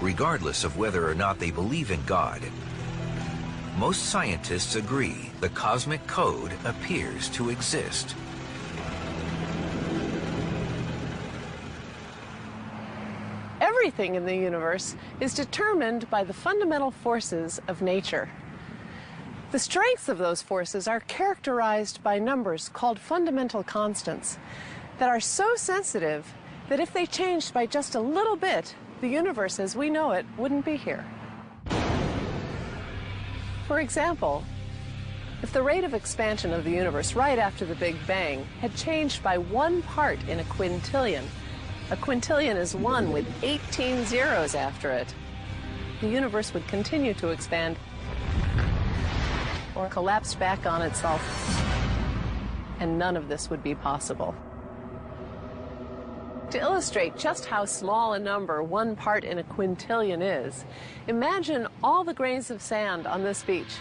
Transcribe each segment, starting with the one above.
regardless of whether or not they believe in God. Most scientists agree the cosmic code appears to exist. Everything in the universe is determined by the fundamental forces of nature. The strengths of those forces are characterized by numbers called fundamental constants that are so sensitive that if they changed by just a little bit, the universe as we know it wouldn't be here. For example, if the rate of expansion of the universe right after the Big Bang had changed by 1 part in a quintillion is 1 with 18 zeros after it, the universe would continue to expand or collapse back on itself, and none of this would be possible. To illustrate just how small a number 1 part in a quintillion is, imagine all the grains of sand on this beach.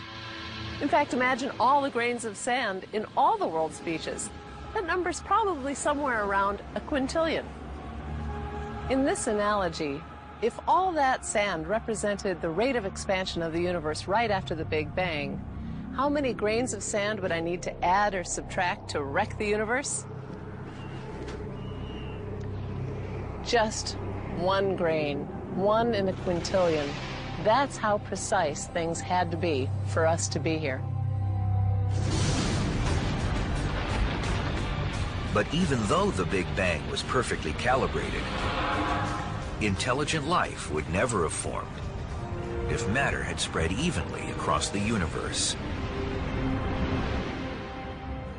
In fact, imagine all the grains of sand in all the world's beaches. That number's probably somewhere around a quintillion. In this analogy, if all that sand represented the rate of expansion of the universe right after the Big Bang, how many grains of sand would I need to add or subtract to wreck the universe? Just 1 grain, 1 in a quintillion. That's how precise things had to be for us to be here. But even though the Big Bang was perfectly calibrated, intelligent life would never have formed if matter had spread evenly across the universe.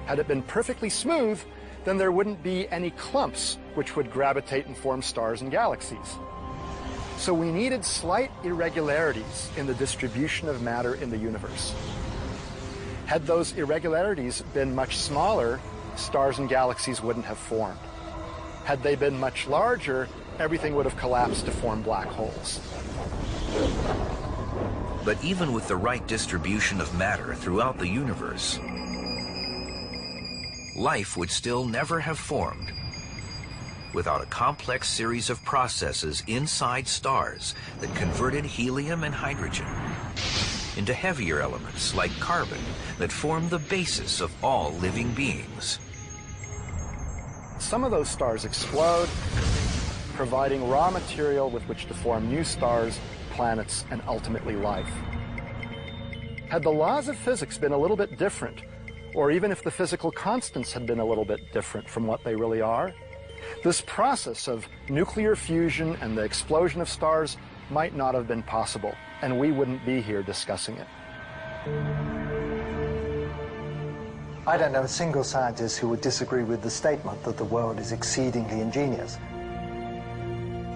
Had it been perfectly smooth, then there wouldn't be any clumps which would gravitate and form stars and galaxies. So we needed slight irregularities in the distribution of matter in the universe. Had those irregularities been much smaller, stars and galaxies wouldn't have formed. Had they been much larger, everything would have collapsed to form black holes. But even with the right distribution of matter throughout the universe, life would still never have formed without a complex series of processes inside stars that converted helium and hydrogen into heavier elements like carbon that form the basis of all living beings. Some of those stars explode, providing raw material with which to form new stars, planets, and ultimately life. Had the laws of physics been a little bit different, or even if the physical constants had been a little bit different from what they really are, this process of nuclear fusion and the explosion of stars might not have been possible, and we wouldn't be here discussing it. I don't know a single scientist who would disagree with the statement that the world is exceedingly ingenious.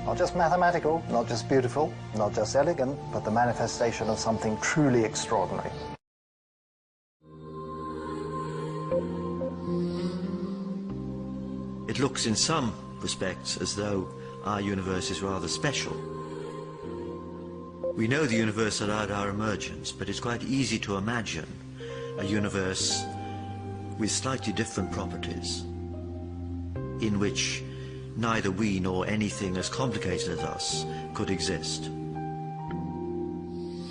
Not just mathematical, not just beautiful, not just elegant, but the manifestation of something truly extraordinary. It looks in some respects as though our universe is rather special. We know the universe allowed our emergence, but it's quite easy to imagine a universe with slightly different properties, in which neither we nor anything as complicated as us could exist.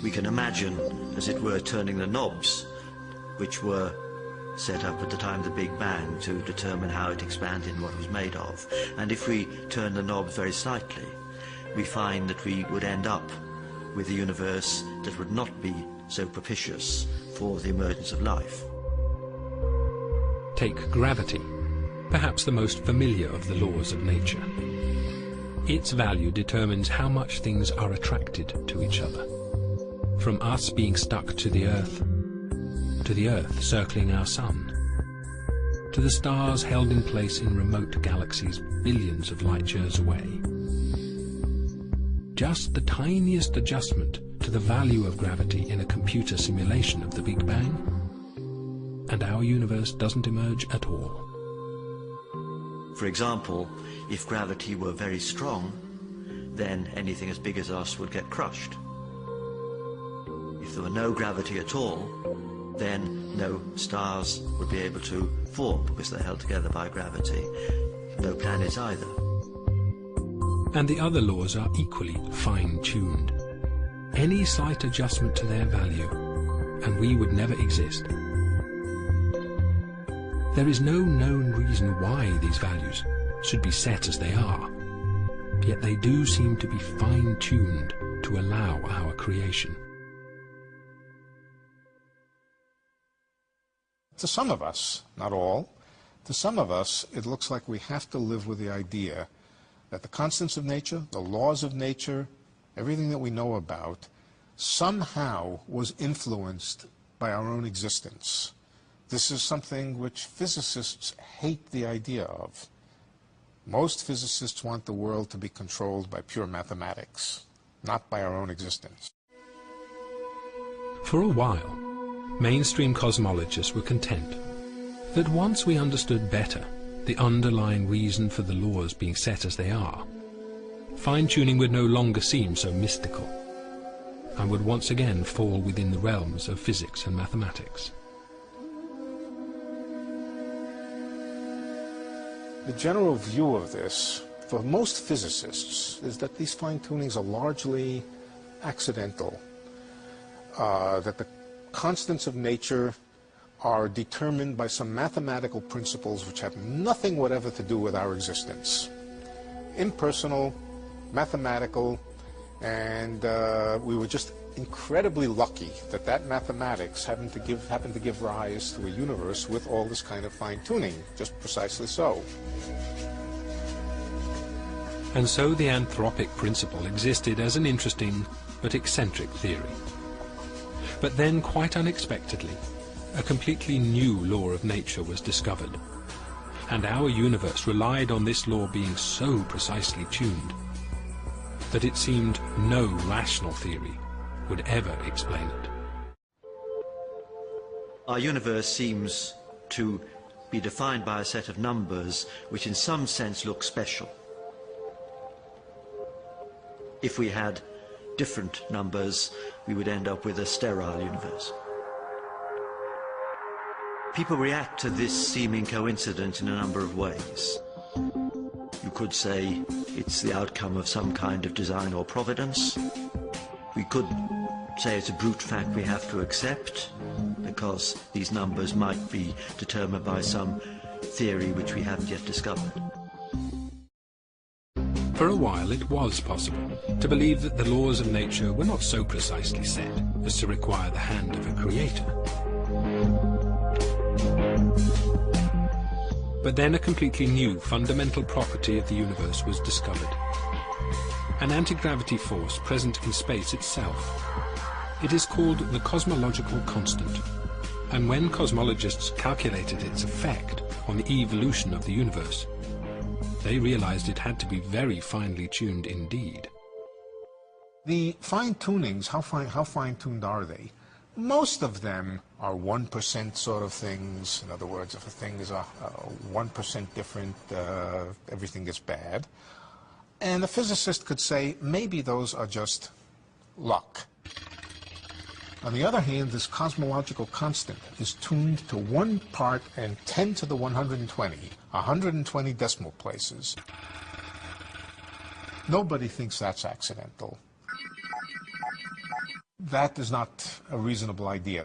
We can imagine, as it were, turning the knobs which were set up at the time of the Big Bang to determine how it expanded and what it was made of. And if we turn the knobs very slightly, we find that we would end up with a universe that would not be so propitious for the emergence of life. Take gravity, perhaps the most familiar of the laws of nature. Its value determines how much things are attracted to each other. From us being stuck to the Earth circling our sun, to the stars held in place in remote galaxies billions of light years away. Just the tiniest adjustment to the value of gravity in a computer simulation of the Big Bang, and our universe doesn't emerge at all. For example, if gravity were very strong, then anything as big as us would get crushed. If there were no gravity at all, then no stars would be able to form because they're held together by gravity. No planets either. and the other laws are equally fine-tuned. Any slight adjustment to their value, and we would never exist. There is no known reason why these values should be set as they are, yet they do seem to be fine-tuned to allow our creation. To some of us, not all, to some of us, it looks like we have to live with the idea that the constants of nature, the laws of nature, everything that we know about, somehow was influenced by our own existence. This is something which physicists hate the idea of. Most physicists want the world to be controlled by pure mathematics, not by our own existence. For a while, mainstream cosmologists were content that once we understood better the underlying reason for the laws being set as they are, fine-tuning would no longer seem so mystical, and would once again fall within the realms of physics and mathematics. The general view of this, for most physicists, is that these fine-tunings are largely accidental, that the constants of nature are determined by some mathematical principles which have nothing whatever to do with our existence. Impersonal, mathematical, and we were just incredibly lucky that that mathematics happened to give rise to a universe with all this kind of fine-tuning, just precisely so. And so the anthropic principle existed as an interesting but eccentric theory. But then, quite unexpectedly, a completely new law of nature was discovered, and our universe relied on this law being so precisely tuned that it seemed no rational theory would ever explain it. Our universe seems to be defined by a set of numbers which in some sense look special. If we had different numbers, we would end up with a sterile universe. People react to this seeming coincidence in a number of ways. You could say it's the outcome of some kind of design or providence. We could say it's a brute fact we have to accept, because these numbers might be determined by some theory which we haven't yet discovered. For a while it was possible to believe that the laws of nature were not so precisely set as to require the hand of a creator. But then a completely new fundamental property of the universe was discovered. An anti-gravity force present in space itself. It is called the cosmological constant, and when cosmologists calculated its effect on the evolution of the universe, they realized it had to be very finely tuned indeed. The fine-tunings, how fine-tuned are they? Most of them are 1% sort of things. In other words, if a thing is 1% different, everything is bad. And a physicist could say, maybe those are just luck. On the other hand, this cosmological constant is tuned to 1 part and 10 to the 120, 120 decimal places. Nobody thinks that's accidental. That is not a reasonable idea,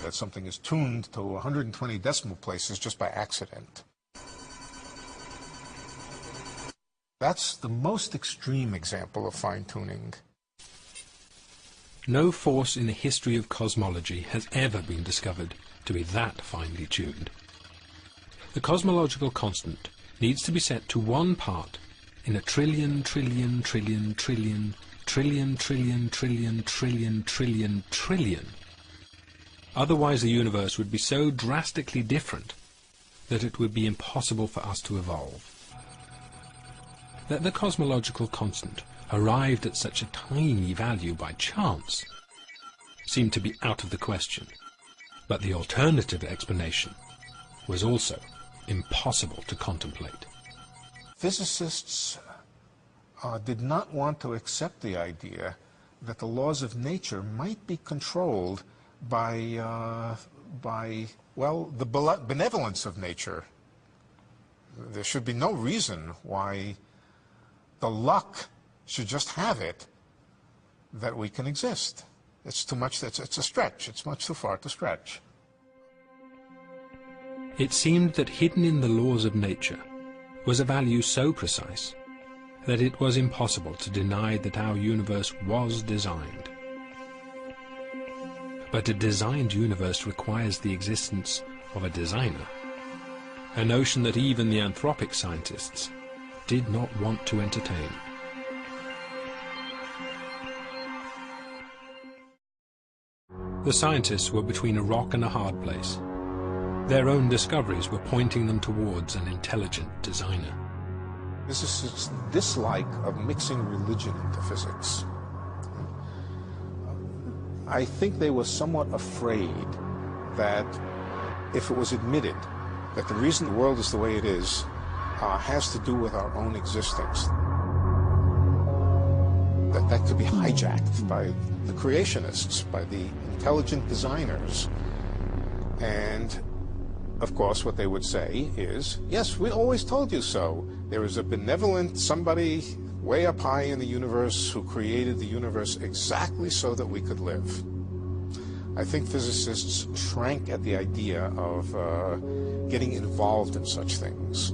that something is tuned to 120 decimal places just by accident. That's the most extreme example of fine-tuning. No force in the history of cosmology has ever been discovered to be that finely tuned. The cosmological constant needs to be set to 1 part in a trillion, trillion, trillion, trillion, trillion, trillion, trillion, trillion, trillion, trillion. Otherwise the universe would be so drastically different that it would be impossible for us to evolve. That the cosmological constant arrived at such a tiny value by chance seemed to be out of the question, but the alternative explanation was also impossible to contemplate. Physicists did not want to accept the idea that the laws of nature might be controlled by well, the benevolence of nature. There should be no reason why the luck should just have it that we can exist. It's too much, it's a stretch. It's much too far to stretch. It seemed that hidden in the laws of nature was a value so precise that it was impossible to deny that our universe was designed. But a designed universe requires the existence of a designer, a notion that even the anthropic scientists did not want to entertain. The scientists were between a rock and a hard place. Their own discoveries were pointing them towards an intelligent designer. Physicists' dislike of mixing religion into physics. I think they were somewhat afraid that if it was admitted that the reason the world is the way it is has to do with our own existence, that could be hijacked by the creationists, by the intelligent designers. And of course, what they would say is, yes, we always told you so. There is a benevolent somebody way up high in the universe who created the universe exactly so that we could live. I think physicists shrank at the idea of getting involved in such things.